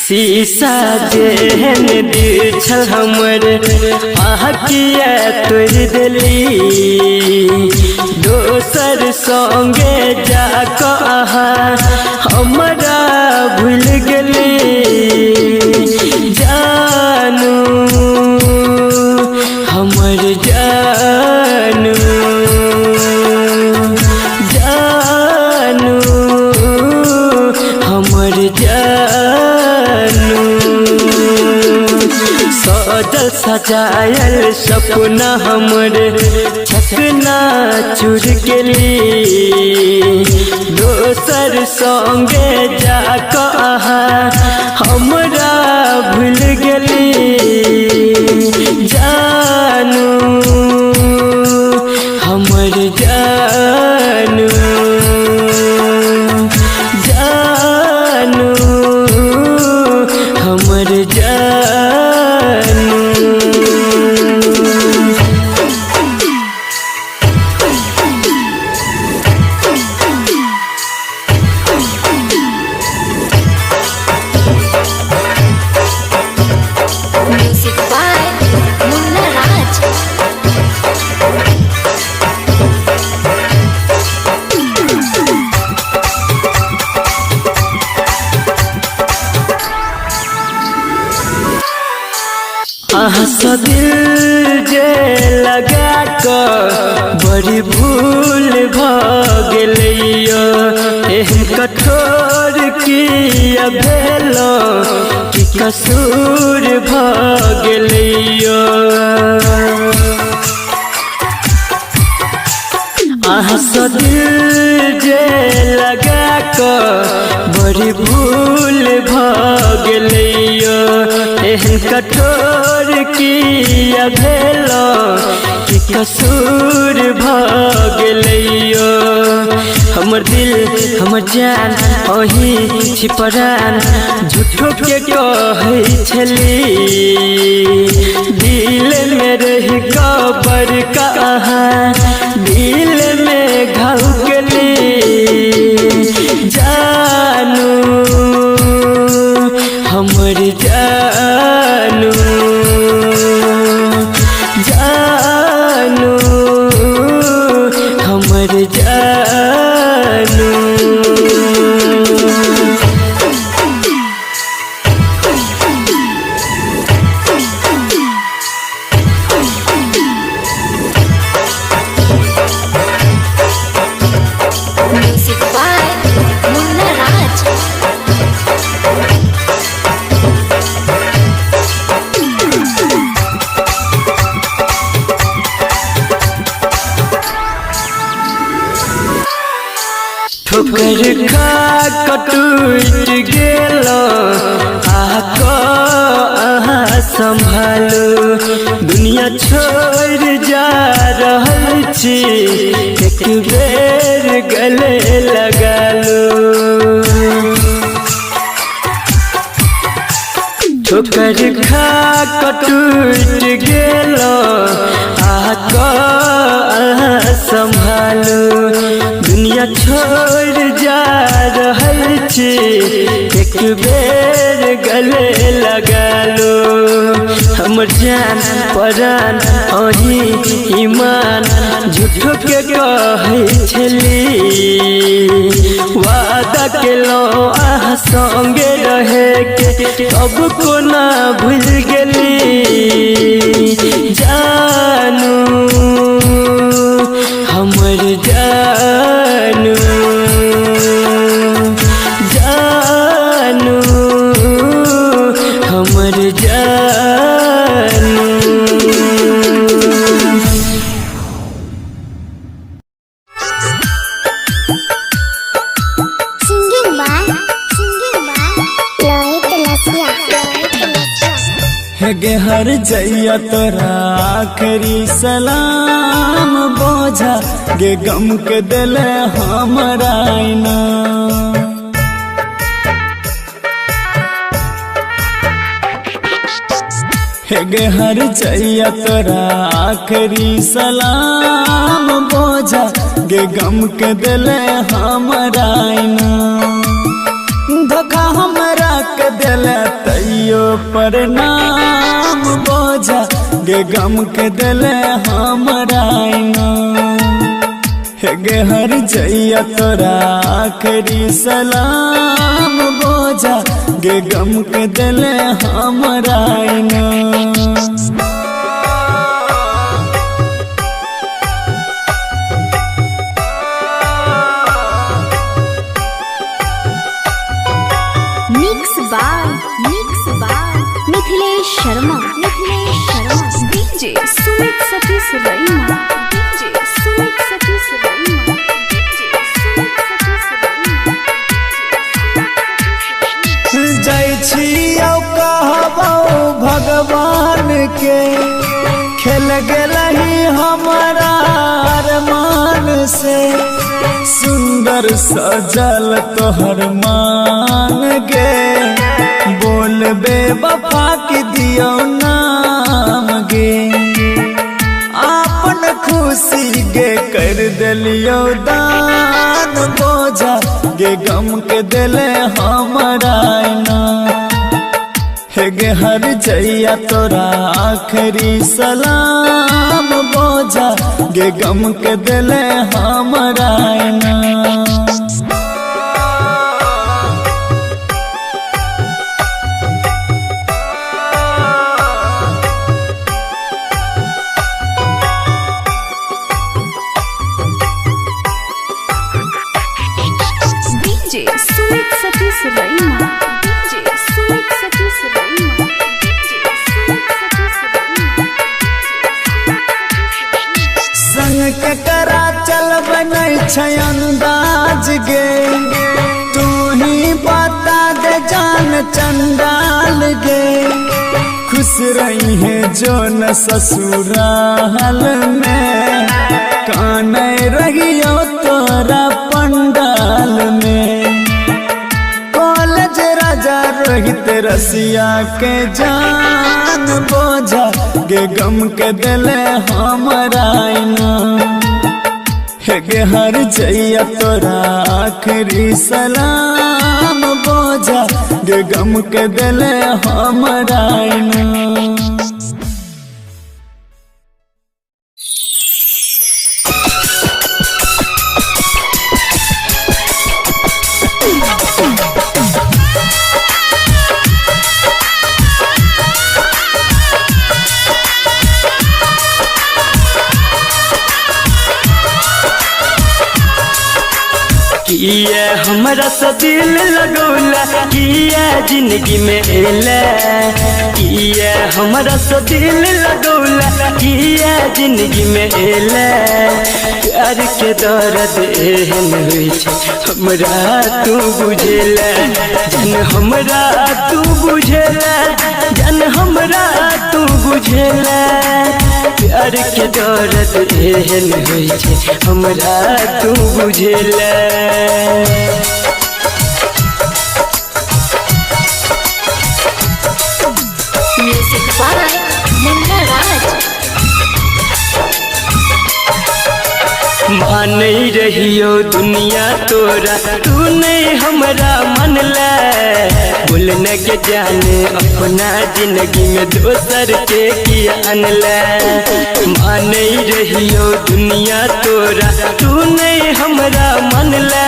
शीशा जेहन दिल छल हमर आँखिया तोड़ देली दोसर संगे जाकऽ हमरा भूल गेली जानू हमर जानू जानू हमर सजल सजायल सपना हमर चकना चूर गेली दोसर संगे जाकऽ हमरा भूल गेली जानू हमर जानू जानू हमर सा दिल जे लगा कर बड़ी भूल भगलियो एहन कठोर किया भेलो कि कसूर भगलियो सा दिल जे लगा कर बड़ी भूल भगलियो एहन कठोर किया भेलो कि कसूर भगलियो हमर दिल हमर जान अही छिपरान झूठो के कहै छली दिल में रह कबर कहाँ दिल में घाव गेली जानू हमर जानू जानू हमर जानू ठोकर खा कटूट गेलो आको संभालो दुनिया छोड़ जा रहल छी एक बेर गले लगा लो ठोकर खा कटूट गेलो आको संभालो दुनिया छोड़ जा रहल छी एक बेर गले लगा लो हमर जान परान अही ईमान झूठो के कहै छली वादा केलो संगे रहे के अब कोना भूल गेली जानू हमर जानू जानू हमर जानू गे हर जइया तोरा आखरी सलाम बोझा गे गम के दिल हमरा ना। हे गे हर जइया तोरा आखिरी सलाम बोझा गे गम के दिल हमरा ना। धोखा हमरा के दिल तैयो प्रणाम बोझा गे गम के दिल हमरा ना। हे गे हर जइया तोरा आखिरी सलाम बोझा गे गम के दिल हमरा ना। Mithilesh Sharma DJ Sumit Satish रईमा DJ Sumit Satish रईमा DJ Sumit Satish रईमा। जय छियौ कहबौ भगवान के खेल गेलही हमारा अरमान से। सुंदर सजल तोहर मान गे बोल बेवफा के दियो नाम गे। आपन खुशी गे कर दिलियो दान बोझा गे गम के दिल हमरा ना। हे गे हर जइया तोरा आखिरी सलाम बोझा गे गम के दिल हमरा ना। DJ Sumit Satish रईमा DJ Sumit Satish रईमा DJ Sumit Satish रईमा। संग के करा चल बनै छै अंदाज गे तू ही बता दे जान चंडाल गे। खुश रही है जो न ससुराल में काने रहियो तोरा पंडाल में। कॉलेज राजा रोहित रसिया के जान बोझा गे गम के दिल हमरा ना। हे गे हर जइया तोरा आखिरी सलाम बोझा गे गम के दिल हमरा ना। किया हमरा से दिल लगौला किया जिंदगी में एला। किया हमरा से दिल लगौला किया जिंदगी में एला। प्यार के दर्द एहन होइ छै हमरा तू बुझेला जन हमरा तू बुझेला जन हमरा तू बुझेला। प्यार के दर्द एहन होइ छै हमरा तू बुझेला। म्यूजिक बाय मुन्ना राज। मान रहियो दुनिया तोरा तू नहीं हमरा मनला। बोलने के जाने अपना जिंदगी में दोसर के किया अनला। मान रहियो दुनिया तोरा तू नहीं हमरा मनला।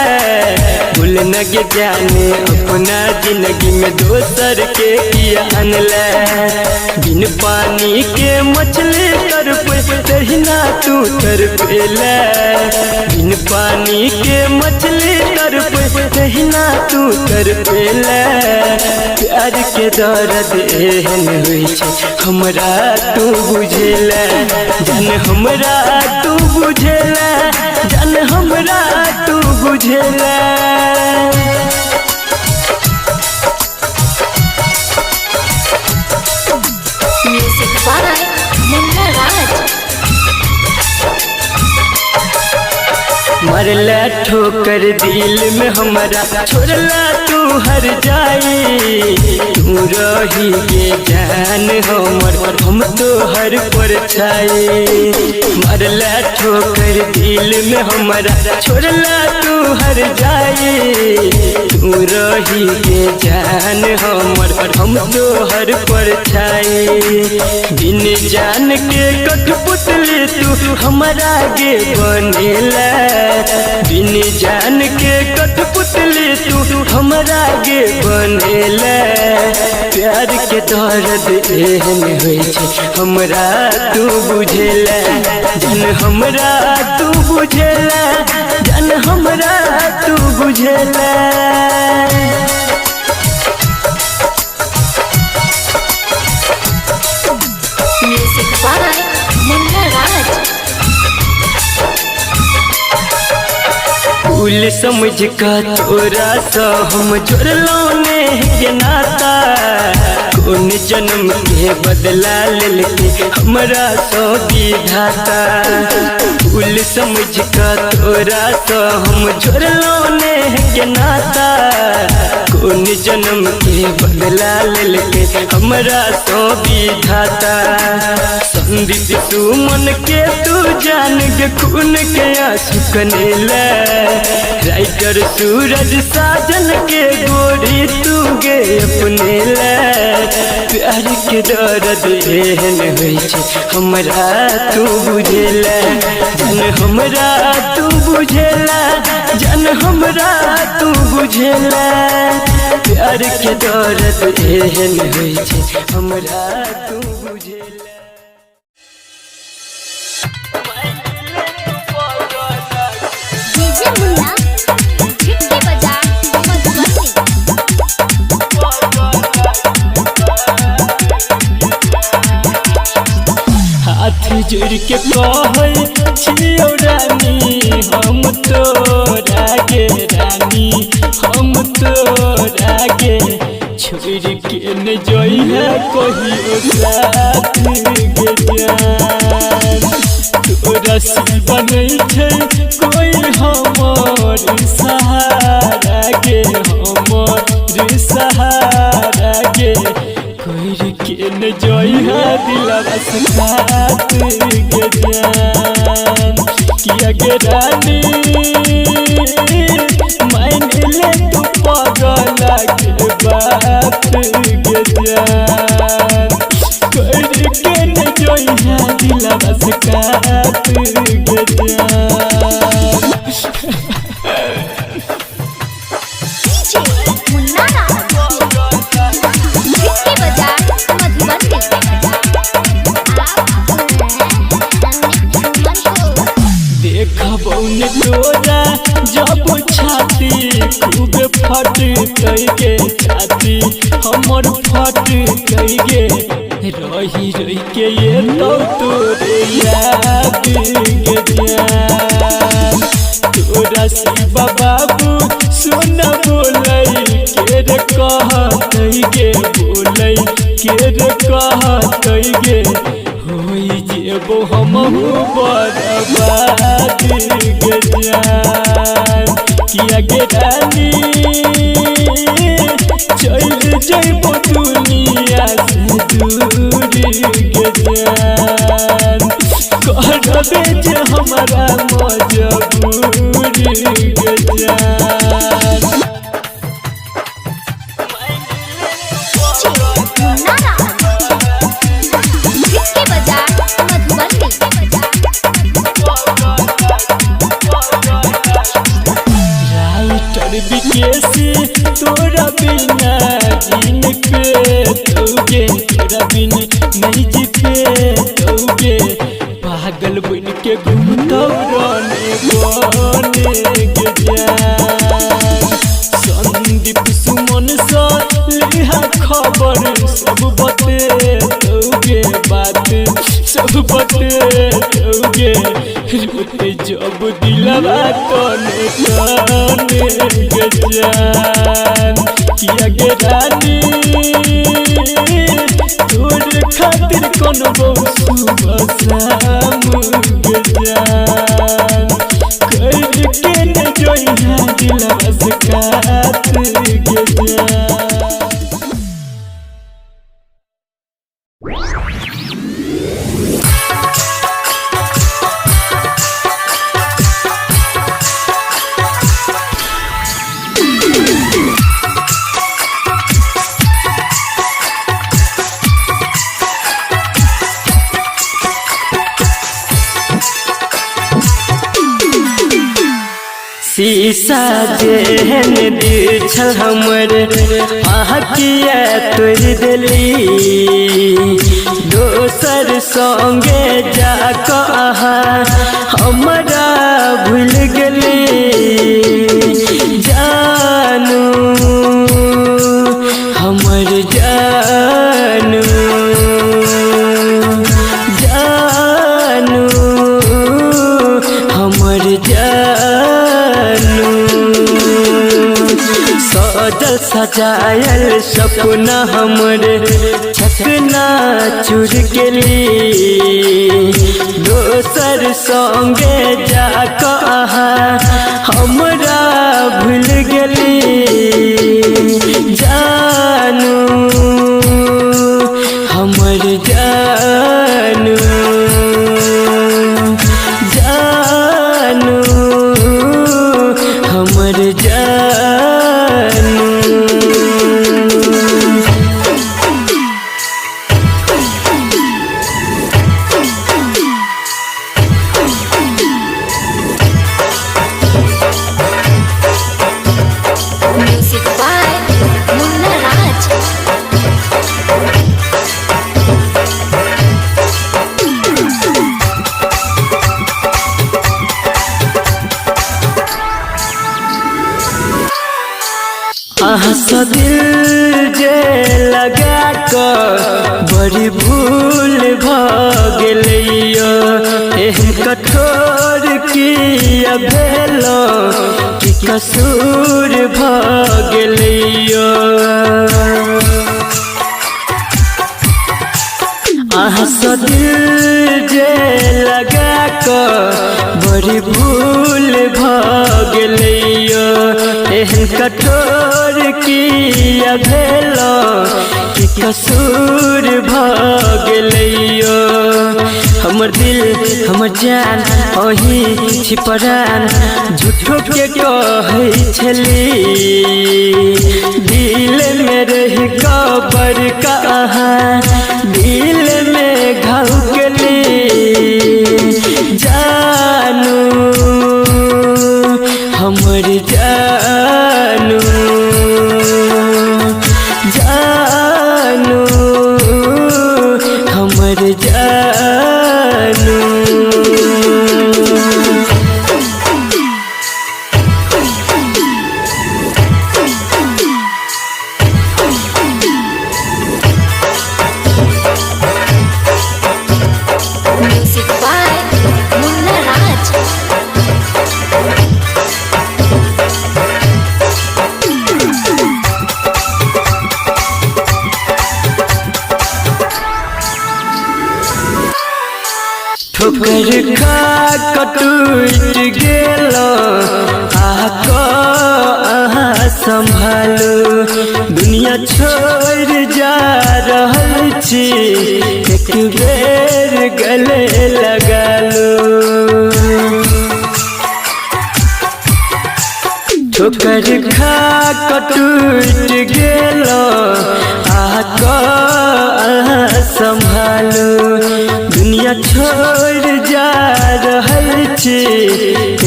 बोलने के जाने अपना जिंदगी में दोसर के किया अनला। बिन पानी के मछली तरपे तहिना तू तरपेला। बिन पानी के मछली तरपे तहिना तू तरपेला। प्यार के दर्द एहन होइ छै हमरा तू बुझेला जन हमरा तू बुझेला जन हमरा तू बुझेला। म्यूजिक बाय मुन्ना राज। मरला ठोकर दिल में हमारा छोड़ला तू हर जाई तू रही के जान हमर हम तो हर पर छाई मरला ठोकर दिल में हमारा छोड़ला तू हर जाई तू रही के जान हमर हम तो हर पर छाई बिन जान के कठपुतली तू हमारा गे बनेला बिन जान के कठपुतली तू हमारा गे बनेला प्यार के दर्द एहन होई छै हमरा तू बुझेला जन हमरा तू बुझेला जन हमरा तू बुझेला म्यूजिक बाय मुन्ना राज। फूल समझ का तोरा सा हम जोड़लो ने के नाता कौन जन्म के बदला लेके हमरा सो विधाता फूल समझ का तोरा सा हम जोड़लो ने के नाता कौन जन्म के बदला लेके हमरा सो विधाता संदीप सुमन के तू जान के खून के आंसू कनेला राइटर सूरज साजन के गोरी तू गे अपने ला प्यार के दर्द एहन होई छै हमरा तू बुझेला जन हमरा तू बुझेला जन हमरा तू बुझेला प्यार के दर्द एहन होई छै हमरा तू बुझेला डीजे मुन्ना हिट बजा मधुबनी। हाथ जोड़ के कहै छियौ रानी हम तोरा गे रानी हम तोरा गे छोड़ के न जइहा कहियो साथ गे जान तोरा सिवा नहीं छै कोई हमर सहारा गे हमर सहारा गे कोई के न जइहा दिलवा से खात गे जान किया गे रानी मान ले तू पगला के बात गे जान कोई के न जइहा दिलवा से खात गे जान डीजे मुन्ना राज हिट बजा मधुबनी। देखबौ न तोरा जब छाती खूब फट गे छाती हमर फट गे रही रही के ये तो तोरे याद गे जान तोरा शिवा बाबू सुन बोलै के रे कहत गे बोलै के रे कहत गे होई जेबो हमहू बर्बाद गे जान किया गे रानी चल जइबो दुनिया से दूर गे जान करबे जे हमारा मजबूर गे जान मुन्ना राज हिट बजा मधुबनी। राइटर विकेसी तोरा बिना जिन के तोगे तोरा बिन नहीं जीते तोगे पागल बन के घूमतौ रहने बने गे जान संदीप सुमन सा लिहा खबर सब बते तोगे बात सब बते तोगे रोते जब दिलवा तने तने गे जान किया गे रानी तोर खातिर कौन सुबह शाम गे जान कर के दिलवा से काट के जा। शीशा जेहन दिल छल हमर आँखिया तोड़ देली दोसर संगे जा कहाँ हमरा भूल गेली जानू हमर जानू जानू हमर सजल सजायल सपना हमरे छकना चूर गेली दोसर संगे जा कहाँ हमरा भूल गेली जानू हमर जानू जानू हमर जानू। Music by Munna Raj. आहा दिल जे लगा कर बड़ी भूल भगलियो एहन कठोर किया भेलो कि कसूर भगलियो आहा दिल जे लगा कर बड़ी भूल भगलियो एहन कठोर किया भेलो कि कसूर भगलियो हमर दिल हमर जान अही छिपरान झूठो के कहै छली दिल में रही कबर कहाँ दिल में घाव गेली जानू हमर जानू जानू हमर जानू। Music by Munna Raj. ठोकर खा कटूट गेलो आको अहाँ संभालो दुनिया छोड़ जा रहल छी एक बेर गले लगा लो ठोकर खा कटूट गेलो आको अहाँ संभालो दुनिया छोड़ जा रहल छी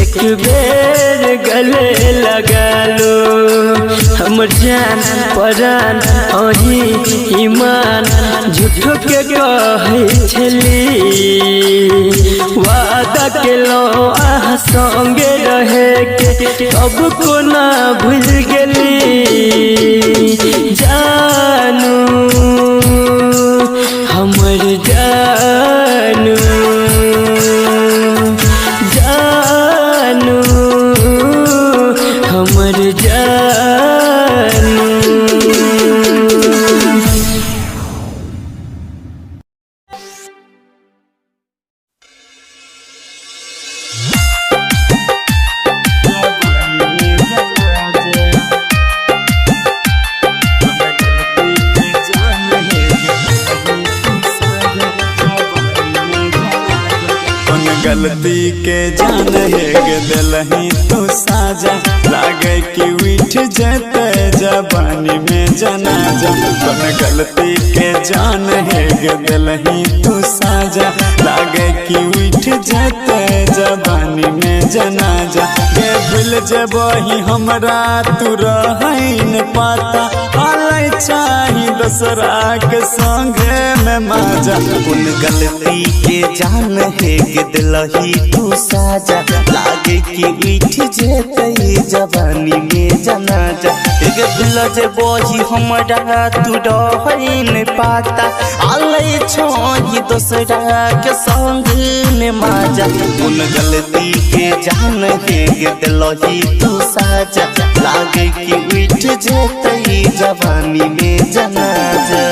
एक बेर गले लगा लो हमर जान परान अही ईमान झूठो के कहै छली वादा केलो आहा संगे रहे के अब कोना भूल गेली जानू हमर जानू जानू हमर जानू। गलती के जान है दिलही तू साजा लागे कि उठ जते जवानी में जनाजा कौन गलती के जान है दिलही तू साजा लागे कि उठ जते जवानी में जनाजा गे भूल जबही हमरा तू रहन पाता हालै चाही दूसरा के संगे में माजा उन गलती के जान है दिलही तू साजा लागे कि उठ जेतई जवानी में जनाजा एक दिल जे बही हमरा तू रहन पाता आलै छोही दूसरा के संग में माजा उन गलती के जान है दिलही तू साजा लागे कि उठ जेतई जवानी में जनाजा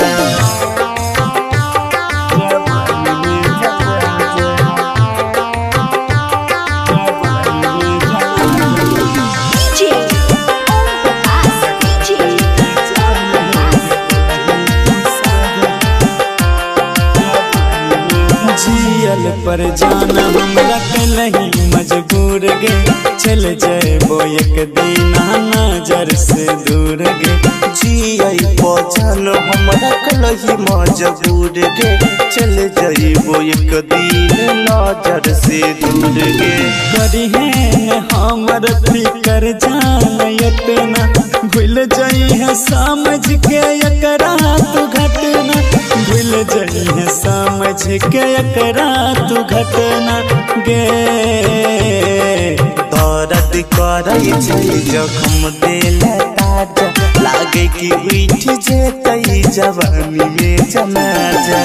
जियल पर जाना हमरा कलही मजबूर गे चल जेबो एक दिन नजर से दूर गे जियई पहचान हमरा कलही मजबूर गे चल जइबो एक दिन नजर से दूर गे करी है हमर फिकर जान इतना भूल जाई है समझ के एकरा तू घटना भूल जाई है समझ के एकरा तू घटना गे दर्द करई छै जखम देले ताजा लागे कि उठ जेतई जवानी में जनाजा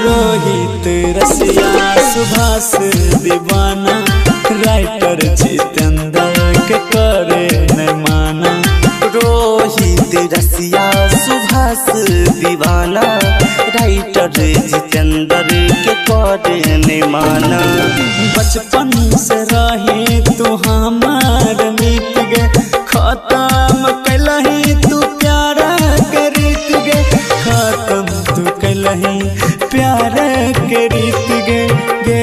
रोहित रसिया सुभाष दीवाना राइटर जितेंद्र के करे न माना रोहित रसिया सुभाष दीवाना राइटर जितेंद्र के करे न माना बचपन से रही तू हमार मित गे खत्म कैलही तू प्यारा के रीत गे खत्म तू कैलही प्यार के रीत गे गे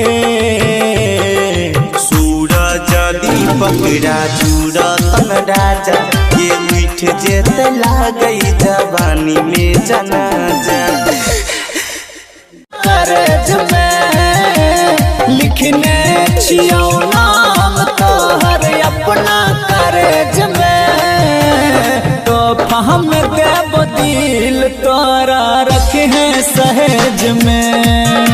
सूरज दीपक राजूरा तन राजा ये मीठ जेते लागई जवानी में जनाजा करज में लिखने छियौ नाम तोहर अपना करज में तो हम देव दिल तोरा रखे हैं सहेज में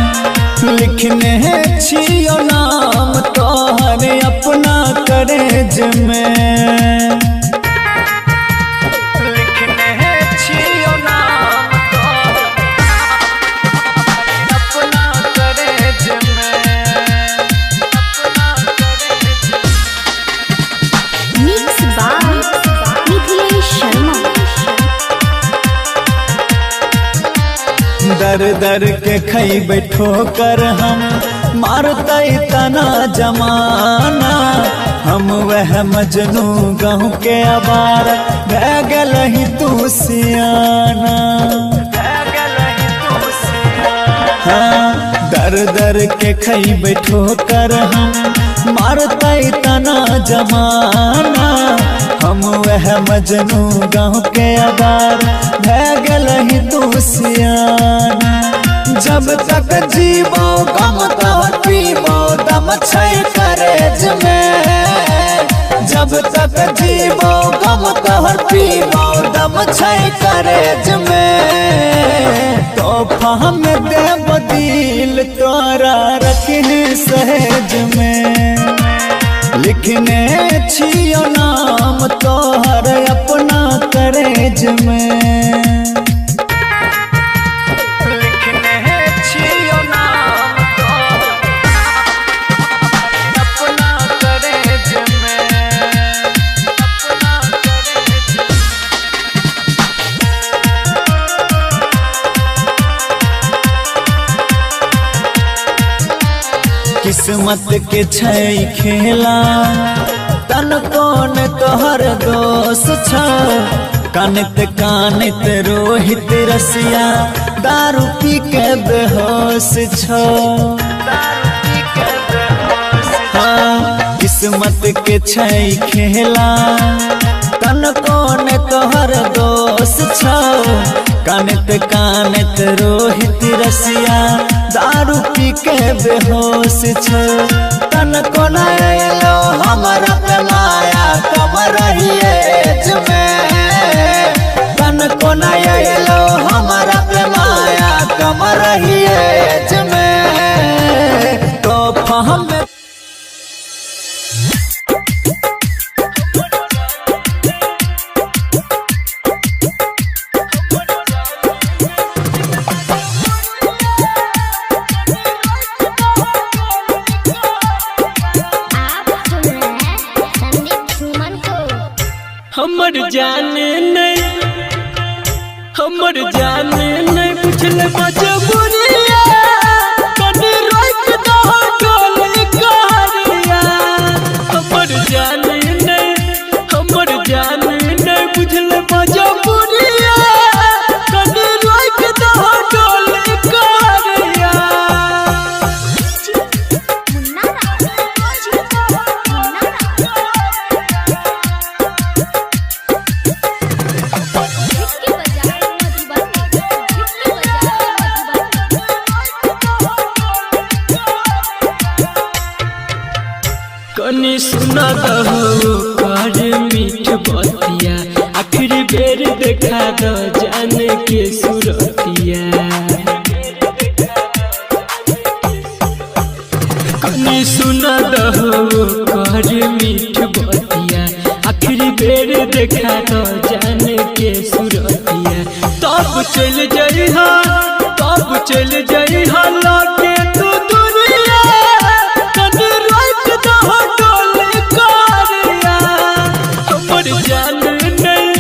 लिखने छियौ नाम तोहर अपना करज में दर दर के खैबे ठोकर हम मारते तना जमाना हम वह मजनू गाँव के आवार भै गलही तू सियाना हाँ दर दर के खैबे ठोकर हम मारते तना जमाना हम वह मजनू गाँव के आवार भै गलही तू सियाना जब तक जीवो गम तोहर पीबो दम छै करज में जब तक जीवो गम तोहर पीबो दम छै करज में तोहफा में देव दिल तोरा रखने सहेज में लिखने छियो नाम तोहर अपना करज में किस्मत के छै खेला तन कौन तोहर दोष छ कानित कानित रोहित रसिया दारू पी के बेहोश छ हाँ किस्मत के छै खेला तन कौन तोहर दोष छ कानित कानित रोहित रसिया दारू पी के बेहोश छ तन कोन आयो हमरा पे माया कम रहिए में तन कोन आयो हमरा पे माया कम रहिए में तो फहम हमर जाने नहीं बुझल मजबूरिया कनी रोक दो डोल कहरिया हमर जाने नहीं बुझल मजबूरिया कनी रोक दो डोल कहरिया कनी सुना दहो कर मीठ बतिया आखिर बेर देखा दो जान के सुरतिया कनी सुना दहो कर मीठ बतिया आखिर बेर देखा दो जान के सुरतिया तब चल जाई हा लौटे तू दुनिया कनी रोक दो डोल कहरिया हमर जान नहीं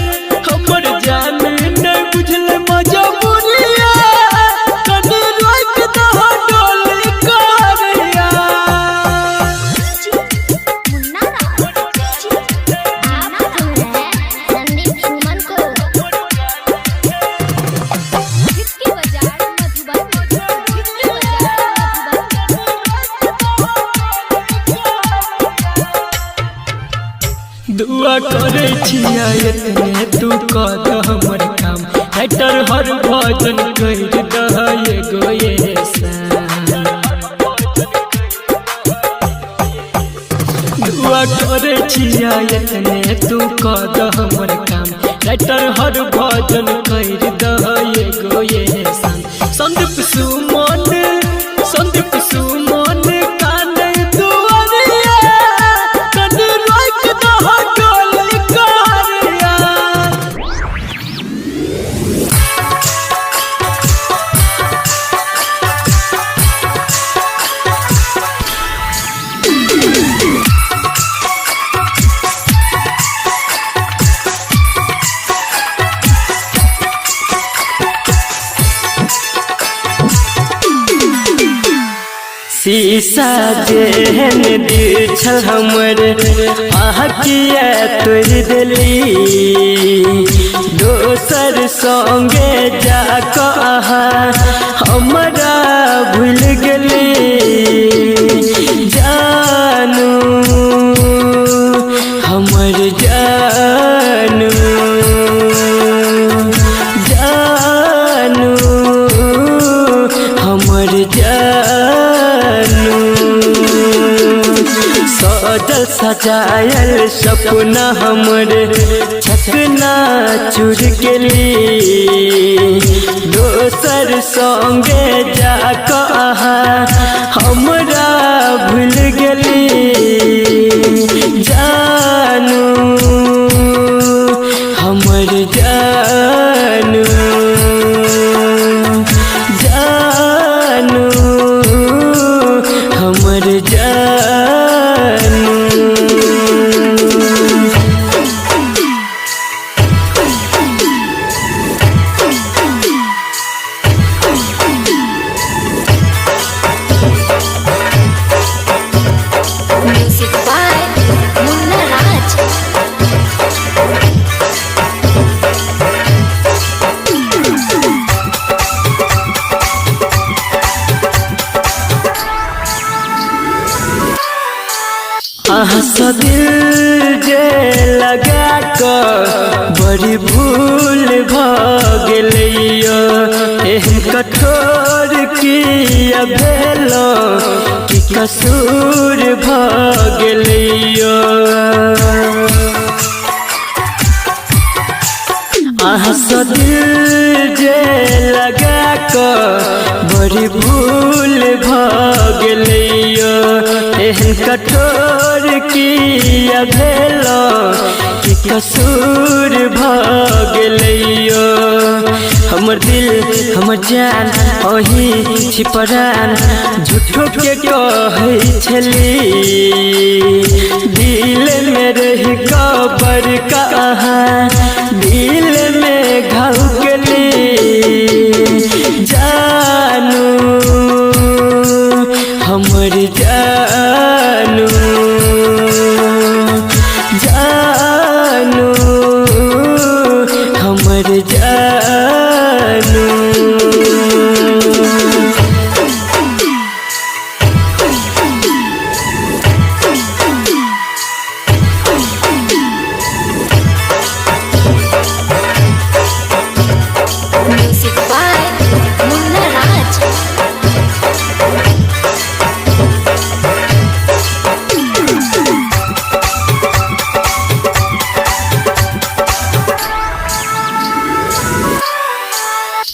बुझल मजबूरिया कनी रोक दो डोल कहरिया दुआ करे छिया इतने तू कर द हमर काम राइटर हर भजन कर द एगो ये दुआ करे छिया इतने तू कर द हमर काम राइटर हर भजन कर द एगो ये संदीप सुमन काने दुआरिया कनी रोक दो डोल कहरिया शीशा जेहन दिल छल हमर आँखिया तोड़ दिली दोसर संगे जाकऽ हमरा भूल गेली जानू हमर जानू हमर सजल सजायल सपना हमर छकना चूर गेली दोसर संगे जाकऽ हमरा भूल गेली जानू हमर जानू हमर जानू हंस दिल जे लगा कर बड़ी भूल भगलियो एहन कठोर किया भेलो कि कसूर भगलियो हंस दिल जे लगा कर बड़ी भूल भगलियो एहन कठोर किया भेलो कि कसूर भगलियो हमर दिल हमर जान अही छिपरान झूठो के कहै छली दिल में रह कबर कहाँ दिल में घुकली जानू हमर जानू जानू हमर जानू Music by Munna Raj.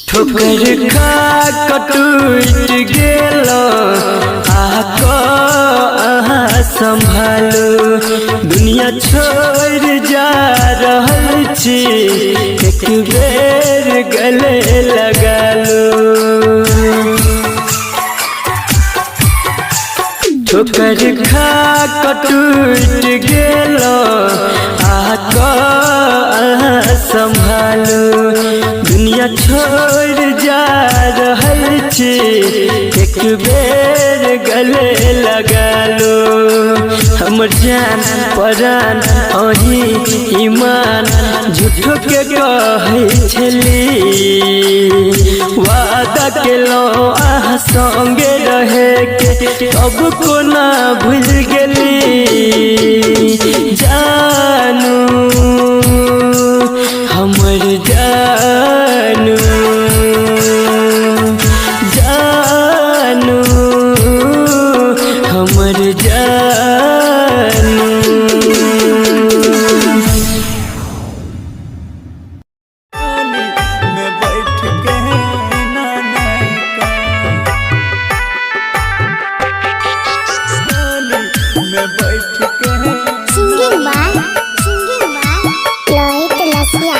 ठोकर खा कटूट गेलो आको अहाँ संभालो दुनिया छोड़ जा रहल छी एक बेर गले लगा लो ठोकर खा कटूट गेलो आको अहाँ संभालो दुनिया छोड़ जा रहल छी एक बेर गले लगा लो हमर जान परान अही ईमान झूठो के कहै छली वादा केलो आहाँ संगे रहे के अब कोना भूल गेली जानू हमर जानू जानू हमर जानू में बैठ के में बैठ के Singing by Loit Lassia.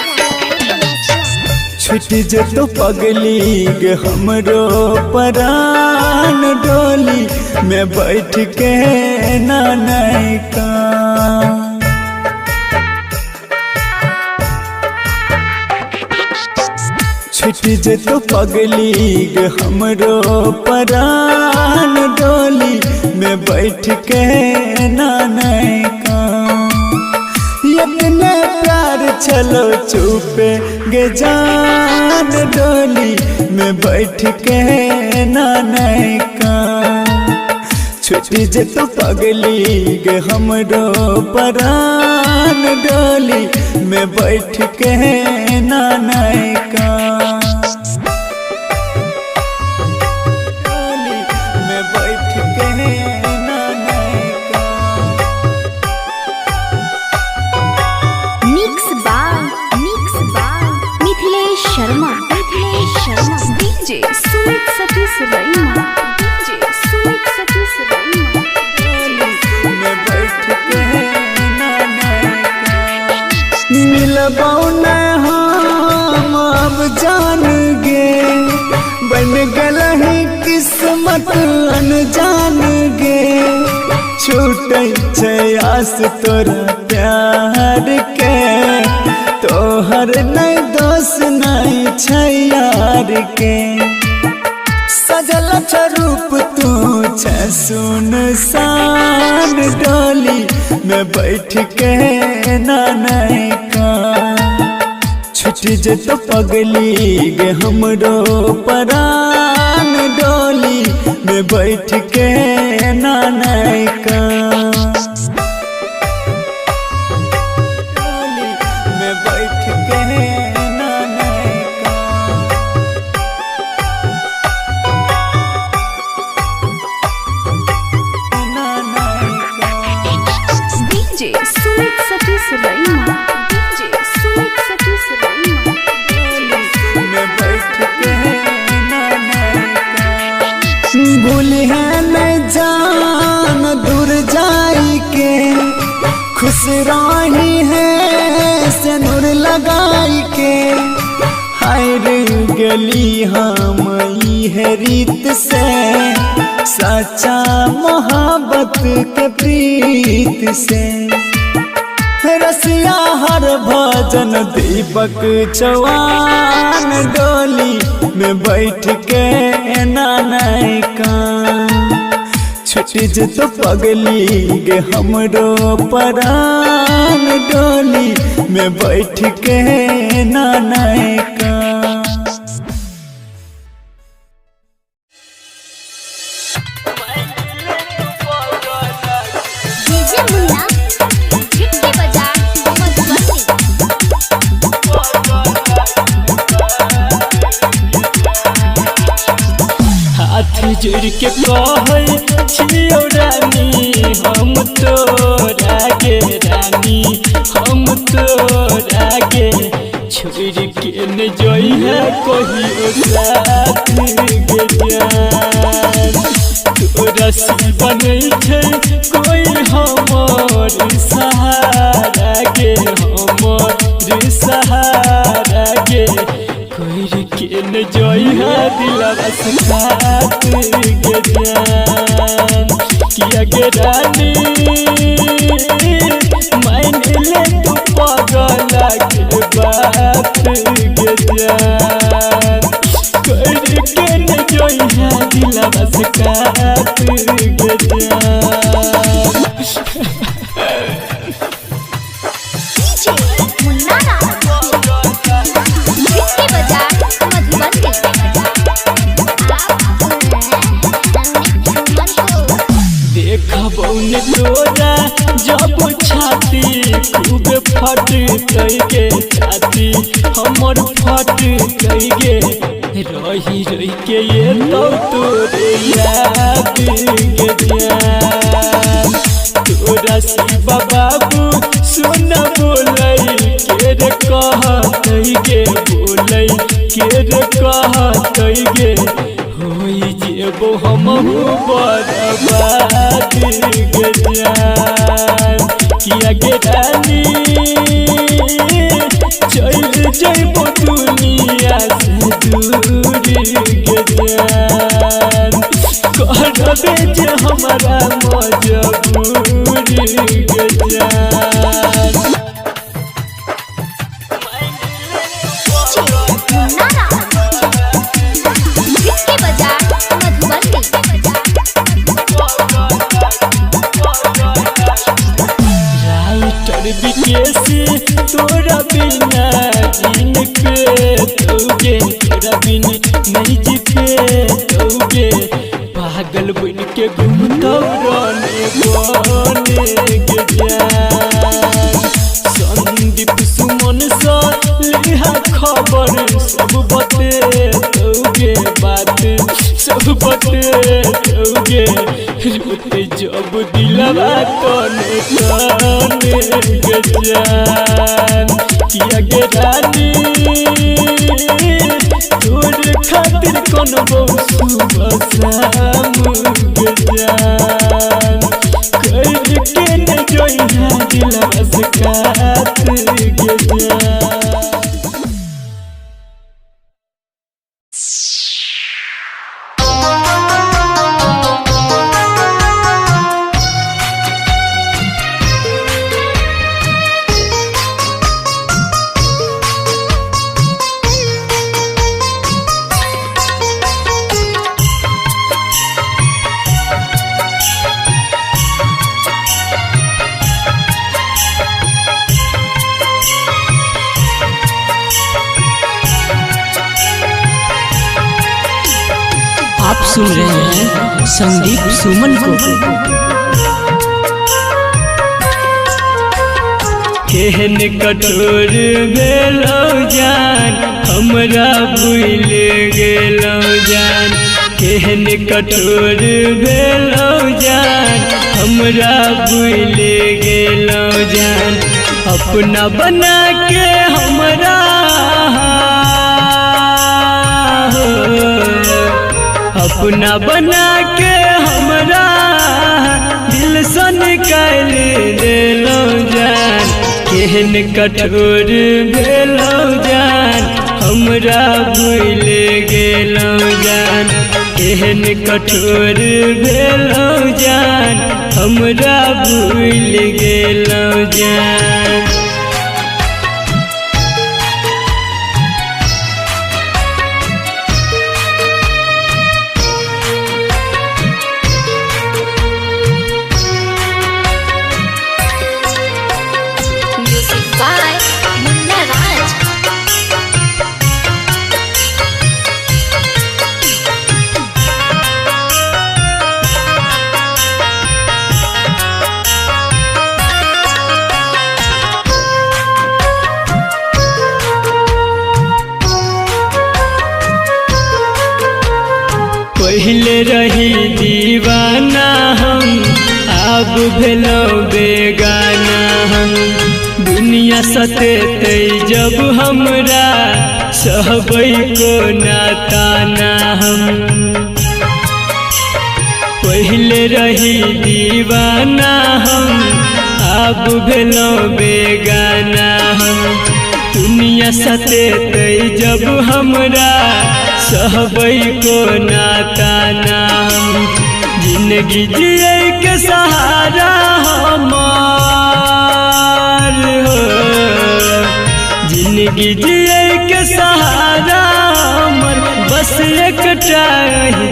छुट जे तो पगली गे हमरो परान डोली में बैठ के नानका छुट जे तो पगली गे हमरो परान डोली में बैठ के नानका इतने प्यार चलो चुपे गे जान डोली में बैठ के नानका छुट्टी जे तो पगली गे हमरो परान डोली में बैठ के नानका डोली में बैठ के नानका Mix by Mithilesh Sharma. DJ Sumit Satish Raima. DJ Sumit Satish Raima. में बैठ के मिलबाऊ न हम अब जान गे बन गल है किस्मत अनजान गे छूटे छै आस तोरा प्यार के तोहर नहीं दोष नहीं छै यार के सजल रूप तू छ सुनसान डोली में बैठ के नानका छुट जे तो पगली गे हमरो परान डोली में बैठ के नानका के खुश रही है सिंदूर लगाई के। हार गली हम है रीत से सच्चा मोहब्बत के प्रीत से। रसिया हर भजन दीपक चौहान डोली में बैठ के नानाई का छुट्टी तो पगली गे हमरो परान डोली में बैठ के नानाई का। डीजे मुन्ना झिटके बजा मधुबनी। हाथ जोड़ के कहै छियौ रानी हम तोरा गे रानी हम तोरा गे छोड़ के न जइहे कहियो साथ गे जान। तोरा सिवा नहीं छै कोई हमर सहारा गे हमर सहारा गे कोई के न जइहा दिलवा से खात गे जान। किया गे रानी मान ले तू पगला के बात गे जान। कोई के न जइहा दिलवा से खात गे जान। डीजे मुन्ना झिटके बजा मधुबनी। देखबौ ने तोरा जब छाती खूब फट गे छाती हमर फट गे रही रही के ये तो तोरे याद गे जान। तोरा शिवा बाबू सुन बोलै के रे कहत गे बोलै के रे कहत गे होई जेबो हमहु बर्बाद गे जान। किया गे रानी चल जइबो दुनिया से दूर गे जान। करबे जे हमारा मजबूर गे जान। झिटके बजा मधुबनी। राइटर विकेसी तोरा बिना जिन के तोगे तोरा बिन नहीं जीते तोगे पागल बन के घूमता रहने बने गे जान। संदीप सुमन सा लिहा खबर सब बते तोगे बात सब बते तोगे रोते जब दिलवा तने तने गे जान। किया गे रानी तोर खातिर कोनो सुबह शाम गे जान। कर के न जइहा दिलवा से खात गे जान। आप सुन रहे हैं संदीप सुमन को। केहन कठोर भेलौ जान हमरा भूल गेलौ जान। केहन कठोर भेलौ जान हमरा भूल गेलौ जान। अपना बना के हमरा अपना बना के हमरा दिल से निकाल केहन कठोर भेलौ जान हमरा भूल गेलौ जान केहन कठोर भेलौ जान हमरा भूल गेलौ जान Music by Munna Raj. पहले रही दीवाना हम अब भेलौ बेगाना हम दुनिया सतेतै जब हमरा सहबै को नाताना हम पहले रही दीवाना हम अब भेलौ बेगाना हम दुनिया सतेतै जब हमरा सहबै को नाताना हम जिंदगी जिए के सहारा हमार हो जिंदगी जिए के सहारा हमर बस एकटा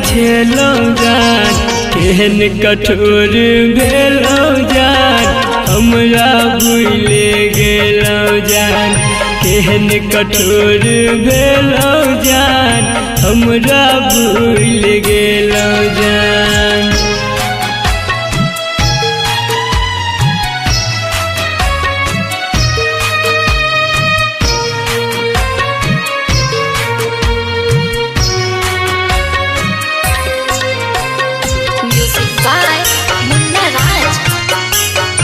छेलौ जान केहन कठोर भेलौ जान हमरा भूल गेलौ जान केहन कठोर भेलौ जान हमरा भूल गेलौ जान Music by Munna Raj.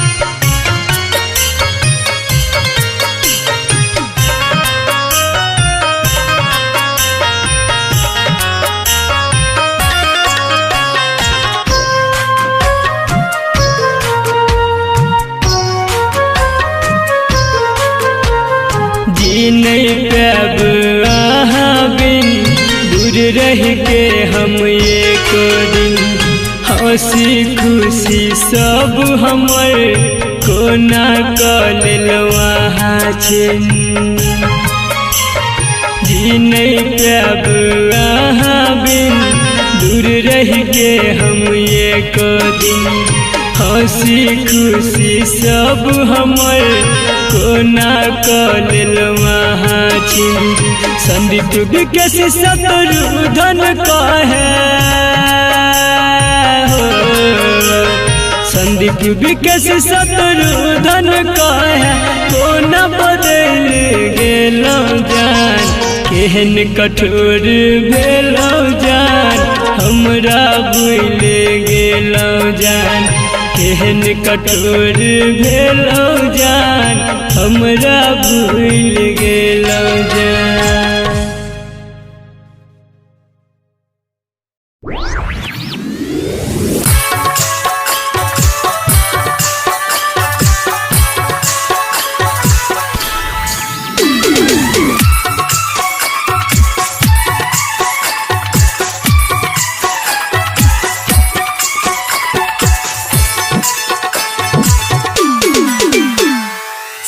जी नहीं पाब अहाँ बिन दूर रह के हम एक दिन हंसी खुशी सब हमर कोना कऽ लेलौ अहाँ छिन जी नहीं पाब अहाँ बिन दूर रह के हम एक दिन हंसी खुशी सब हमर कोना कऽ लेलौ अहाँ छिन संदीप विकेश शत्रुधन कहे हो संदीप विकेश शत्रुधन कहे कोना बदल गेलौ जान केहन कठोर भेलौ जान हमरा भूल गेलौ जान केहन कठोर भेलौ जान हमरा भूल गेलौ जान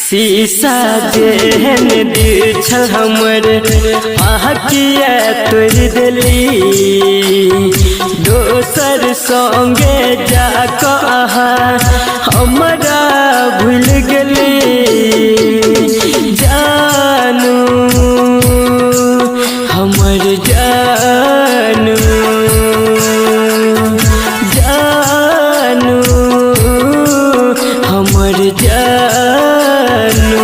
शीशा जेहन दिल छल हमर अहाँ किया तोड़ देली दोसर संगे जाकऽ अहाँ हमरा भूल गेली जानू हमर जानू जानू हमर जानू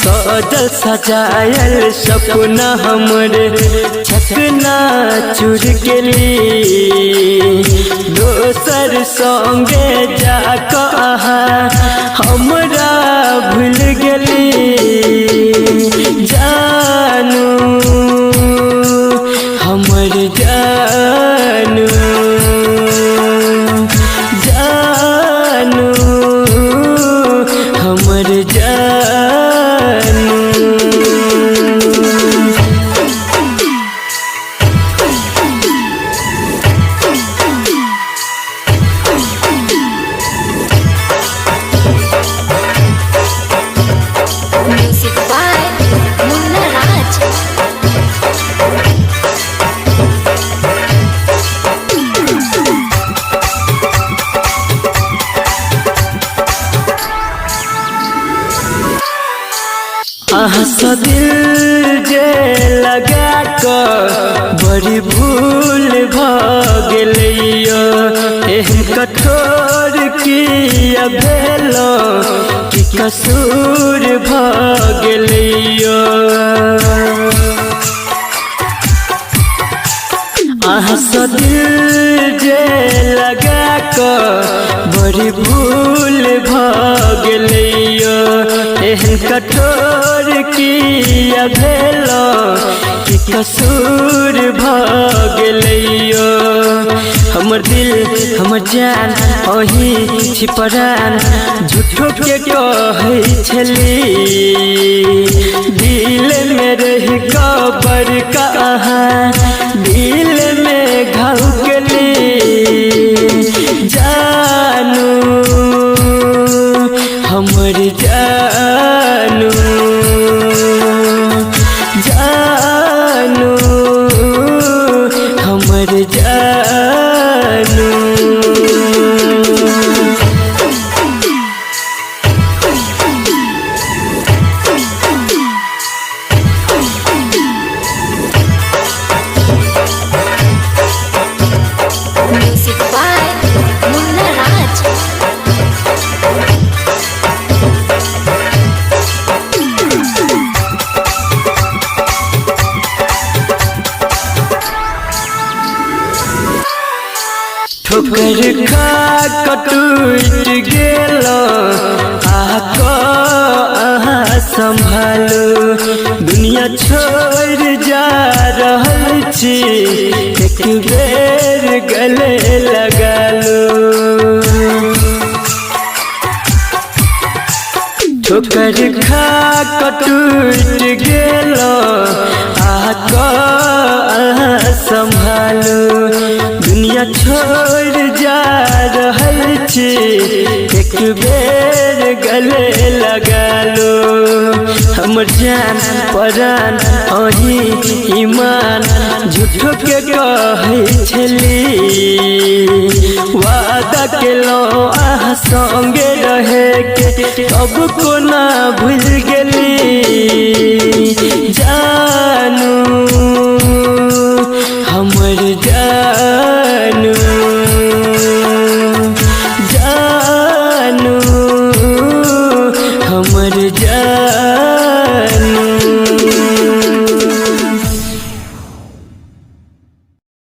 सजल सजायल सपना हमर छकना चूर गेली दोसर संगे जाकऽ अहाँ हमरा भूल गेली जानू हमर जानू जानू हंस दिल जे लगा कर बड़ी भूल भगलियो एहन कठोर किया भेलो कि कसूर भगलियो हंस दिल जे लगा कर बड़ी भूल भगलियो एहन कठोर किया भेलो कि कसूर भगलियो हमर दिल हमर जान अही छिपरान झूठो के कहै छली दिल में रही कबर कहाँ दिल में घाव गली जानू हमर जानू जानू हमर जानू Music by Munna Raj. ठोकर खा कटूट गेलो आको अहाँ संभालो दुनिया छोड़ जा रहल छी एक बेर गले लगा लो ठोकर खा कटूट गेलो आको अहाँ संभालो दुनिया छोड़ जा रहल छी एक बेर गले लगा लो हमर जान परान अही ईमान झूठो के कहै छली वादा केलो आह संगे रहे के अब कोना भूल गेली